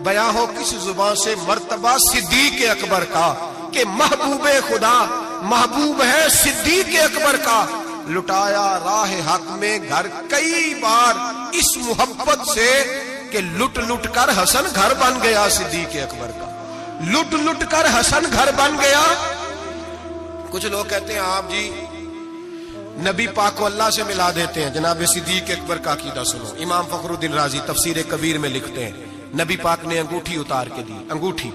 بیاں ہو کس زبان سے مرتبہ صدیق اکبر کا کہ محبوب خدا محبوب ہے صدیق اکبر کا، لٹایا راہ حق میں گھر کئی بار اس محبت سے کہ لٹ لٹ کر حسن گھر بن گیا صدیق اکبر کا، لٹ لٹ کر حسن گھر بن گیا۔ کچھ لوگ کہتے ہیں آپ جی نبی پاک کو اللہ سے ملا دیتے ہیں، جناب صدیق اکبر کا عقیدہ سنو۔ امام فخر الدین رازی تفسیر کبیر میں لکھتے ہیں نبی پاک نے انگوٹھی اتار کے دی، انگوٹھی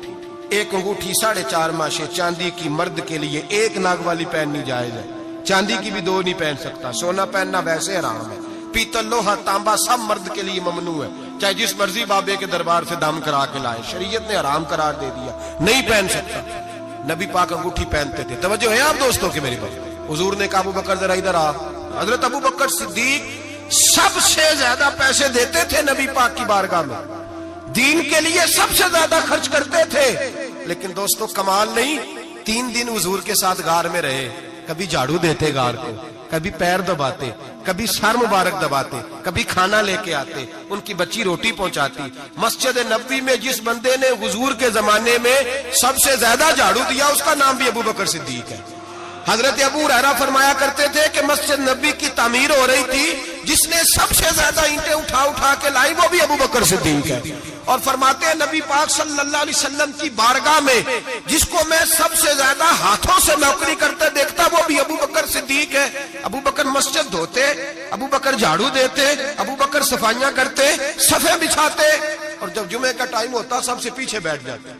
ایک انگوٹھی 4.5 ماشے چاندی کی، مرد کے لیے ایک ناگ والی پہننی جائز ہے، چاندی کی بھی 2 نہیں پہن سکتا، سونا پہننا ویسے حرام ہے، پیتل لوہا تانبا سب مرد کے لیے ممنوع ہے، چاہے جس مرضی بابے کے دربار سے دم کرا کے لائے، شریعت نے حرام قرار دے دیا، نہیں پہن سکتا۔ نبی پاک انگوٹھی پہنتے تھے، توجہ ہے آپ دوستوں کی میری بات۔ حضور نے کہا ابو بکر ذرا ادھر آ، حضرت ابو بکر صدیق سب سے زیادہ پیسے دیتے تھے نبی پاک کی بارگاہ میں، دین کے لیے سب سے زیادہ خرچ کرتے تھے، لیکن دوستو کمال نہیں، 3 دن حضور کے ساتھ غار میں رہے، کبھی جھاڑو دیتے غار کو، کبھی پیر دباتے، کبھی سر مبارک دباتے، کبھی کھانا لے کے آتے، ان کی بچی روٹی پہنچاتی۔ مسجد نبوی میں جس بندے نے حضور کے زمانے میں سب سے زیادہ جھاڑو دیا اس کا نام بھی ابو بکر صدیق ہے۔ حضرت ابو ہریرہ فرمایا کرتے تھے کہ مسجد نبوی کی تعمیر ہو رہی تھی، جس نے سب سے زیادہ اینٹیں اٹھا اٹھا کے لائی وہ بھی ابو بکر صدیق ہے، اور فرماتے ہیں نبی پاک صلی اللہ علیہ وسلم کی بارگاہ میں جس کو میں سب سے زیادہ ہاتھوں سے نوکری کرتے دیکھتا وہ بھی ابو بکر صدیق ہے۔ ابو بکر مسجد دھوتے، ابو بکر جھاڑو دیتے، ابو بکر صفائیاں کرتے، صفے بچھاتے، اور جب جمعے کا ٹائم ہوتا سب سے پیچھے بیٹھ جاتے،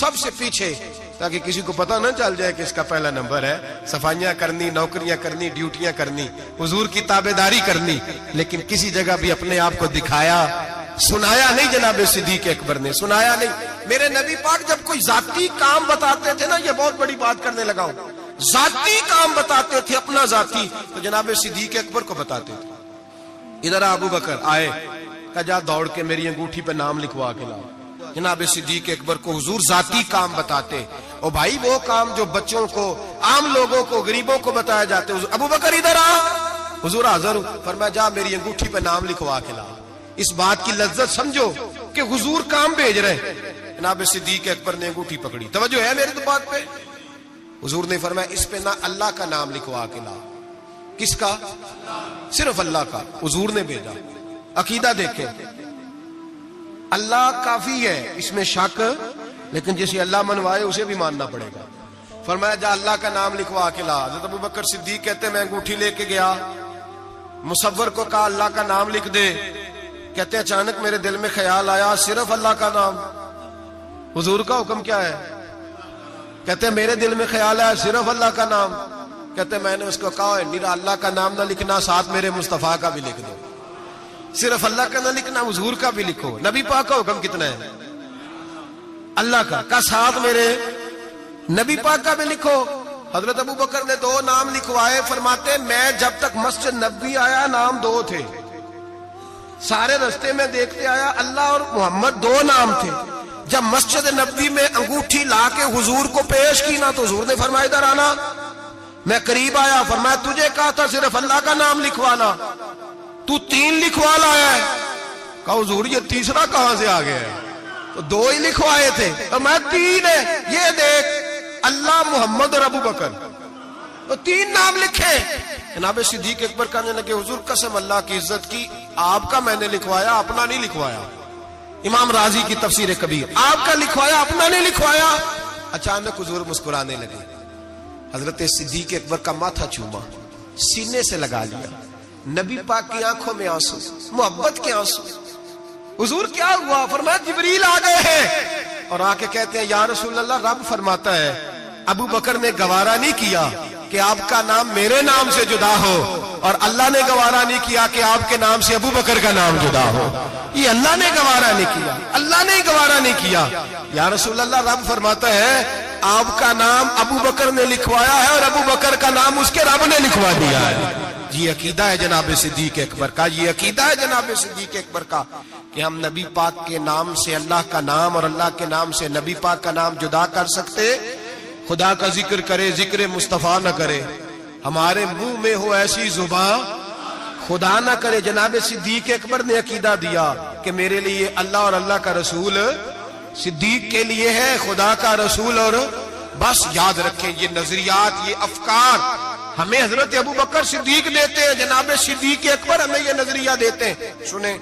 سب سے پیچھے، تاکہ کسی کو پتہ نہ چل جائے کہ اس کا پہلا نمبر ہے، صفائیاں کرنی، نوکریاں کرنی، ڈیوٹیاں کرنی، حضور کی تابعداری کرنی، لیکن کسی جگہ بھی اپنے آپ کو دکھایا، سنایا نہیں۔ جناب صدیق اکبر نے سنایا نہیں۔ میرے نبی پاک جب کوئی ذاتی کام بتاتے تھے نا، یہ بہت بڑی بات کرنے لگا ہوں، ذاتی کام بتاتے تھے اپنا ذاتی، تو جناب صدیق اکبر کو بتاتے تھے۔ ادھر ابو بکر آئے، کہا جا دوڑ کے میری انگوٹھی پہ نام لکھوا کے لاؤ۔ جناب صدیق اکبر کو حضور ذاتی کام بتاتے، اور بھائی وہ کام جو بچوں کو، عام لوگوں کو، غریبوں کو بتایا جاتے، ابو بکر ادھر آ، حضور حاضر ہوں، فرمایا جا میری انگوٹھی پہ نام لکھوا کے لا۔ اس بات کی لذت سمجھو کہ حضور کام بھیج رہے ہیں۔ جناب صدیق اکبر نے انگوٹھی پکڑی، توجہ ہے میری تو بات پہ، حضور نے فرمایا اس پہ نہ اللہ کا نام لکھوا کے لا۔ کس کا؟ صرف اللہ کا، حضور نے بھیجا۔ عقیدہ دیکھیں، اللہ کافی ہے، اس میں شک، لیکن جسے اللہ منوائے اسے بھی ماننا پڑے گا۔ فرمایا جا اللہ کا نام لکھوا کے لا۔ حضرت ابو بکر صدیق کہتے ہیں میں انگوٹھی لے کے گیا، مصور کو کہا اللہ کا نام لکھ دے، کہتے ہیں اچانک میرے دل میں خیال آیا صرف اللہ کا نام، حضور کا حکم کیا ہے؟ کہتے ہیں میرے دل میں خیال آیا صرف اللہ کا نام، کہتے ہیں میں نے اس کو کہا میرا اللہ کا نام نہ لکھنا، ساتھ میرے مصطفیٰ کا بھی لکھ دو، صرف اللہ کا نہ لکھنا، حضور کا بھی لکھو۔ نبی پاک کا حکم کتنا ہے؟ اللہ کا ساتھ میرے نبی پاک کا بھی لکھو۔ حضرت ابو بکر نے 2 نام لکھوائے، فرماتے میں جب تک مسجد نبوی آیا نام 2 تھے، سارے رستے میں دیکھتے آیا اللہ اور محمد 2 نام تھے۔ جب مسجد نبوی میں انگوٹھی لا کے حضور کو پیش کی نا تو حضور نے فرمایا ادھر آنا، میں قریب آیا، فرمایا تجھے کہا تھا صرف اللہ کا نام لکھوانا، تو 3 لکھوا لایا ہے۔ کہا حضور یہ تیسرا کہاں سے آ گیا ہے؟ تو 2 ہی لکھوائے تھے، اور میں 3 ہے، یہ دیکھ اللہ، محمد اور ابو بکر، تو 3 نام لکھے۔ جناب صدیق اکبر کہنے لگے حضور قسم اللہ کی عزت کی، آپ کا میں نے لکھوایا، اپنا نہیں لکھوایا۔ امام رازی کی تفسیر کبیر، آپ کا لکھوایا، اپنا نہیں لکھوایا۔ اچانک حضور مسکرانے لگے، حضرت صدیق اکبر کا ماتھا چوما، سینے سے لگا لیا، نبی پاک کی آنکھوں میں آنسو، محبت کے آنسو۔ حضور کیا ہوا؟ فرمایا جبریل آ گئے ہیں، اور آ کے کہتے ہیں یا رسول اللہ رب فرماتا ہے ابو بکر نے گوارا نہیں کیا کہ آپ کا نام میرے نام سے جدا ہو، اور اللہ نے گوارا نہیں کیا کہ آپ کے نام سے ابو بکر کا نام جدا ہو۔ یہ اللہ نے گوارا نہیں کیا، اللہ نے گوارا نہیں کیا۔ یا رسول اللہ رب فرماتا ہے آپ کا نام ابو بکر نے لکھوایا ہے، اور ابو بکر کا نام اس کے رب نے لکھوا دیا ہے۔ یہ عقیدہ ہے جناب صدیق اکبر کا، یہ عقیدہ ہے جناب صدیق اکبر کا کہ ہم نبی پاک کے نام سے اللہ کا نام اور اللہ کے نام سے نبی پاک کا نام جدا کر سکتے؟ خدا کا ذکر کرے، ذکر مصطفیٰ نہ کرے، ہمارے منہ میں ہو ایسی زبان خدا نہ کرے۔ جناب صدیق اکبر نے عقیدہ دیا کہ میرے لیے اللہ اور اللہ کا رسول صدیق کے لیے ہے خدا کا رسول. اور بس یاد رکھیں یہ نظریات، یہ افکار ہمیں حضرت ابو بکر صدیق دیتے ہیں، جناب صدیق اکبر ہمیں یہ نظریہ دیتے ہیں. سنیں